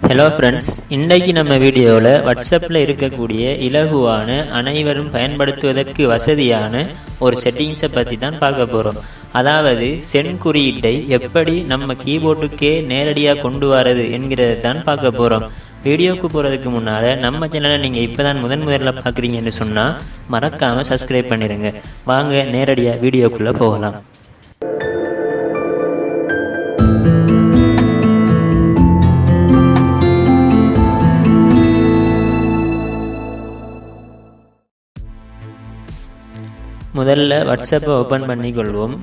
Hello friends, இன்றைக்கு நம்ம வீடியோவில் வாட்ஸ்அப்பில் இருக்கக்கூடிய இலகுவான அனைவரும் பயன்படுத்துவதற்கு வசதியான ஒரு செட்டிங்ஸை பற்றி தான் பார்க்க போகிறோம். அதாவது சென்ட் குறியீட்டை எப்படி நம்ம கீபோர்டுக்கே நேரடியாக கொண்டு வரது என்கிறத தான் பார்க்க போகிறோம். வீடியோவுக்கு போகிறதுக்கு முன்னால் நம்ம சேனலை நீங்கள் இப்போ தான் முதல்ல பார்க்குறீங்கன்னு சொன்னால் மறக்காமல் சப்ஸ்கிரைப் பண்ணிடுங்க. வாங்க நேரடியாக வீடியோக்குள்ளே போகலாம். முதல்ல வாட்ஸ்அப்பை ஓப்பன் பண்ணிக்கொள்வோம்.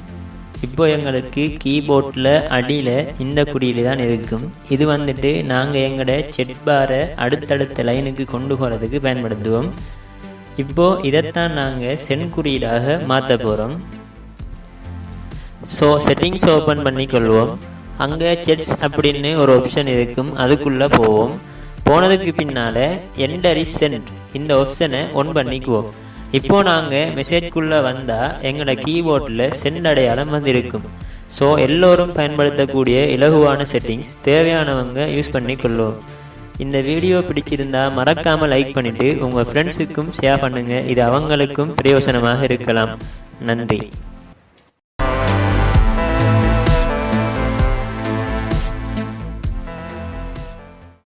இப்போ எங்களுக்கு கீபோர்டில் அடியில் இந்த குறியீடு தான் இருக்கும். இது வந்துட்டு நாங்கள் எங்களோட செட் பாரை அடுத்தடுத்த லைனுக்கு கொண்டு போகிறதுக்கு பயன்படுத்துவோம். இப்போது இதைத்தான் நாங்கள் சென்ட் குறியீடாக மாற்ற போகிறோம். ஸோ செட்டிங்ஸ் ஓப்பன் பண்ணிக்கொள்வோம். அங்கே செட்ஸ் அப்படின்னு ஒரு ஆப்ஷன் இருக்கும், அதுக்குள்ளே போவோம். போனதுக்கு பின்னால் என்டர் இஸ் சென்ட் இந்த ஆப்ஷனை ஒன் பண்ணிக்குவோம். இப்போ நாங்கள் மெசேஜ்குள்ளே வந்தால் எங்களோட கீபோர்டில் சென்ட் அடையாளம் வந்திருக்கும். ஸோ எல்லோரும் பயன்படுத்தக்கூடிய இலகுவான செட்டிங்ஸ் தேவையானவங்க யூஸ் பண்ணிக்கொள்ளுவோம். இந்த வீடியோ பிடிச்சிருந்தால் மறக்காமல் லைக் பண்ணிவிட்டு உங்கள் ஃப்ரெண்ட்ஸுக்கும் ஷேர் பண்ணுங்கள். இது அவங்களுக்கும் பிரயோசனமாக இருக்கலாம். நன்றி.